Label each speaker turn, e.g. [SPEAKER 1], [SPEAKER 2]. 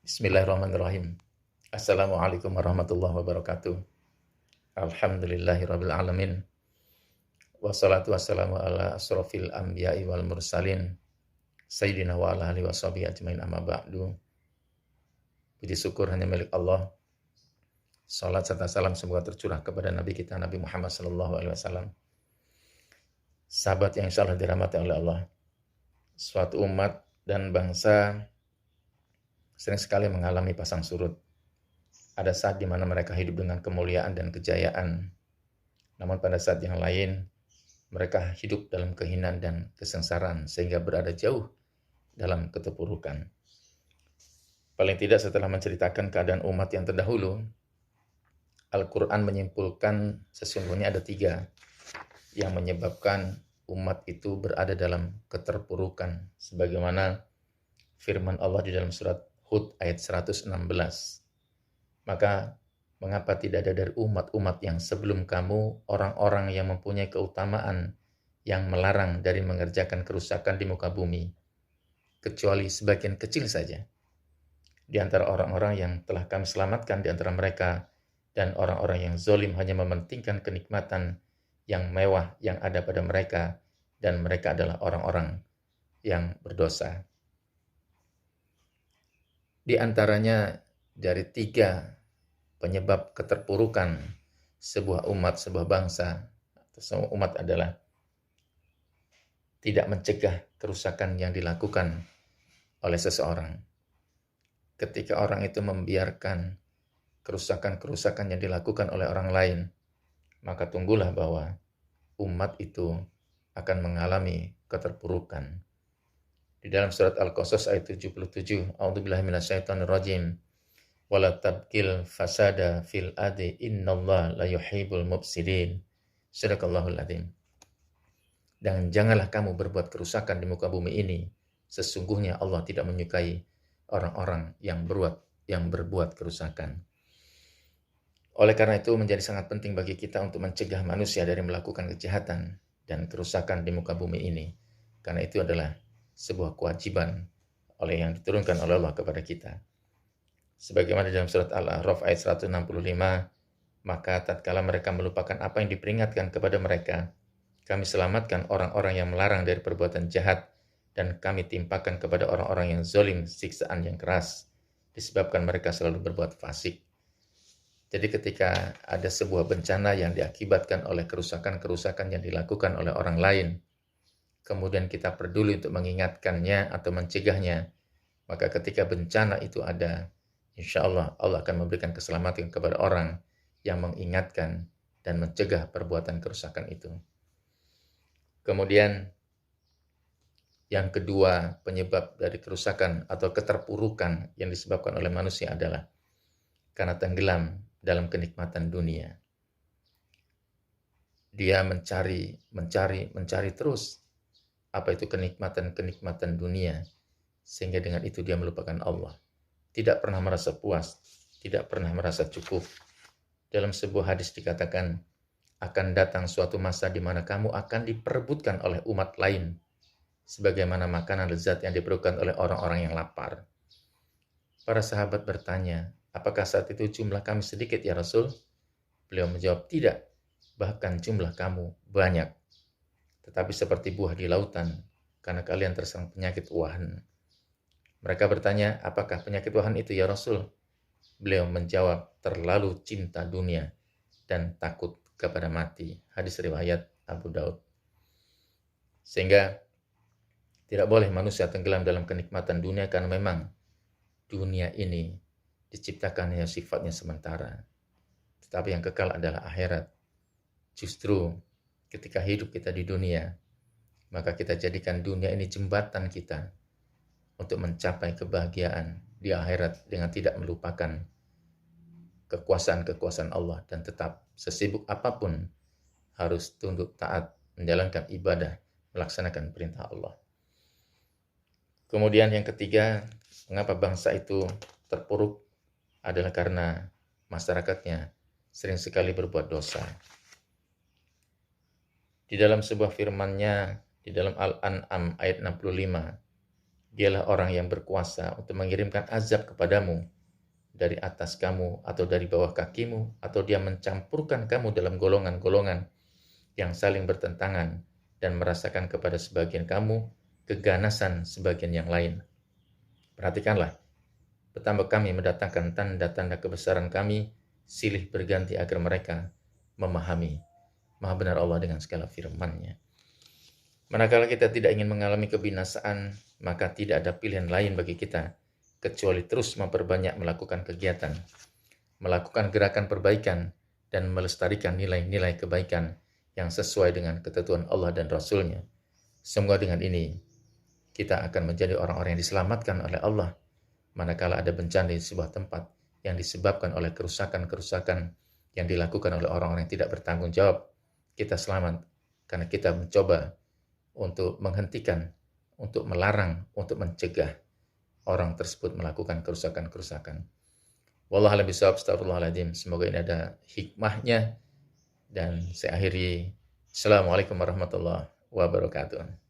[SPEAKER 1] Bismillahirrahmanirrahim. Assalamualaikum warahmatullahi wabarakatuh. Alhamdulillahirabbil alamin. Wassalatu wassalamu ala asrofil anbiya'i wal mursalin. Sayyidina wa ala alihi washabihi ajmain amma ba'du. Puji syukur hanya milik Allah. Salat serta salam semoga tercurah kepada Nabi kita Nabi Muhammad sallallahu alaihi wasallam. Sahabat yang insyaallah dirahmati oleh Allah. Suatu umat dan bangsa sering sekali mengalami pasang surut. Ada saat di mana mereka hidup dengan kemuliaan dan kejayaan. Namun pada saat yang lain, mereka hidup dalam kehinaan dan kesengsaraan sehingga berada jauh dalam keterpurukan. Paling tidak setelah menceritakan keadaan umat yang terdahulu, Al-Quran menyimpulkan sesungguhnya ada 3 yang menyebabkan umat itu berada dalam keterpurukan. Sebagaimana firman Allah di dalam surat Hud ayat 116. Maka mengapa tidak ada dari umat-umat yang sebelum kamu orang-orang yang mempunyai keutamaan yang melarang dari mengerjakan kerusakan di muka bumi, kecuali sebagian kecil saja di antara orang-orang yang telah kami selamatkan di antara mereka, dan orang-orang yang zalim hanya mementingkan kenikmatan yang mewah yang ada pada mereka, dan mereka adalah orang-orang yang berdosa. Di antaranya dari 3 penyebab keterpurukan sebuah umat, sebuah bangsa, atau semua umat adalah tidak mencegah kerusakan yang dilakukan oleh seseorang. Ketika orang itu membiarkan kerusakan-kerusakan yang dilakukan oleh orang lain, maka tunggulah bahwa umat itu akan mengalami keterpurukan. Di dalam surat Al-Qasas ayat 77, A'udzubillahi minasyaitonirrajim. Wala tabqil fasada fil ardi innallaha la yuhibbul mufsidin. Shadaqallahul adzim. Dan janganlah kamu berbuat kerusakan di muka bumi ini. Sesungguhnya Allah tidak menyukai orang-orang yang berbuat kerusakan. Oleh karena itu menjadi sangat penting bagi kita untuk mencegah manusia dari melakukan kejahatan dan kerusakan di muka bumi ini. Karena itu adalah sebuah kewajiban yang diturunkan oleh Allah kepada kita. Sebagaimana dalam surat Al-A'raf ayat 165, maka tatkala mereka melupakan apa yang diperingatkan kepada mereka, kami selamatkan orang-orang yang melarang dari perbuatan jahat, dan kami timpakan kepada orang-orang yang zalim siksaan yang keras, disebabkan mereka selalu berbuat fasik. Jadi ketika ada sebuah bencana yang diakibatkan oleh kerusakan-kerusakan yang dilakukan oleh orang lain, kemudian kita peduli untuk mengingatkannya atau mencegahnya, maka ketika bencana itu ada, insya Allah Allah akan memberikan keselamatan kepada orang yang mengingatkan dan mencegah perbuatan kerusakan itu. Kemudian yang kedua penyebab dari kerusakan atau keterpurukan yang disebabkan oleh manusia adalah karena tenggelam dalam kenikmatan dunia. Dia mencari terus apa itu kenikmatan dunia, sehingga dengan itu dia melupakan Allah. Tidak pernah merasa puas, tidak pernah merasa cukup. Dalam sebuah hadis dikatakan, akan datang suatu masa di mana kamu akan diperebutkan oleh umat lain, sebagaimana makanan lezat yang diperlukan oleh orang-orang yang lapar. Para sahabat bertanya, apakah saat itu jumlah kami sedikit ya Rasul? Beliau menjawab, tidak, bahkan jumlah kamu banyak. Tetapi seperti buah di lautan, karena kalian terserang penyakit wahan. Mereka bertanya, apakah penyakit wahan itu ya Rasul? Beliau menjawab, terlalu cinta dunia dan takut kepada mati. Hadis riwayat Abu Daud. Sehingga tidak boleh manusia tenggelam dalam kenikmatan dunia, karena memang dunia ini diciptakan yang sifatnya sementara. Tetapi yang kekal adalah akhirat. Justru ketika hidup kita di dunia, maka kita jadikan dunia ini jembatan kita untuk mencapai kebahagiaan di akhirat dengan tidak melupakan kekuasaan-kekuasaan Allah, dan tetap sesibuk apapun harus tunduk taat menjalankan ibadah, melaksanakan perintah Allah. Kemudian yang ketiga, mengapa bangsa itu terpuruk adalah karena masyarakatnya sering sekali berbuat dosa. Di dalam sebuah firman-Nya di dalam Al-An'am ayat 65, Dialah orang yang berkuasa untuk mengirimkan azab kepadamu dari atas kamu atau dari bawah kakimu, atau dia mencampurkan kamu dalam golongan-golongan yang saling bertentangan dan merasakan kepada sebagian kamu keganasan sebagian yang lain. Perhatikanlah, betapa kami mendatangkan tanda-tanda kebesaran kami, silih berganti agar mereka memahami. Maha benar Allah dengan segala firman-Nya. Manakala kita tidak ingin mengalami kebinasaan, maka tidak ada pilihan lain bagi kita kecuali terus memperbanyak melakukan kegiatan, melakukan gerakan perbaikan, dan melestarikan nilai-nilai kebaikan yang sesuai dengan ketentuan Allah dan Rasul-Nya. Semoga dengan ini kita akan menjadi orang-orang yang diselamatkan oleh Allah manakala ada bencana di sebuah tempat yang disebabkan oleh kerusakan-kerusakan yang dilakukan oleh orang-orang yang tidak bertanggung jawab. Kita selamat karena kita mencoba untuk menghentikan, untuk melarang, untuk mencegah orang tersebut melakukan kerusakan-kerusakan. Wallahu a'lam bishawab, astagfirullahaladzim. Semoga ini ada hikmahnya. Dan saya akhiri. Assalamualaikum warahmatullahi wabarakatuh.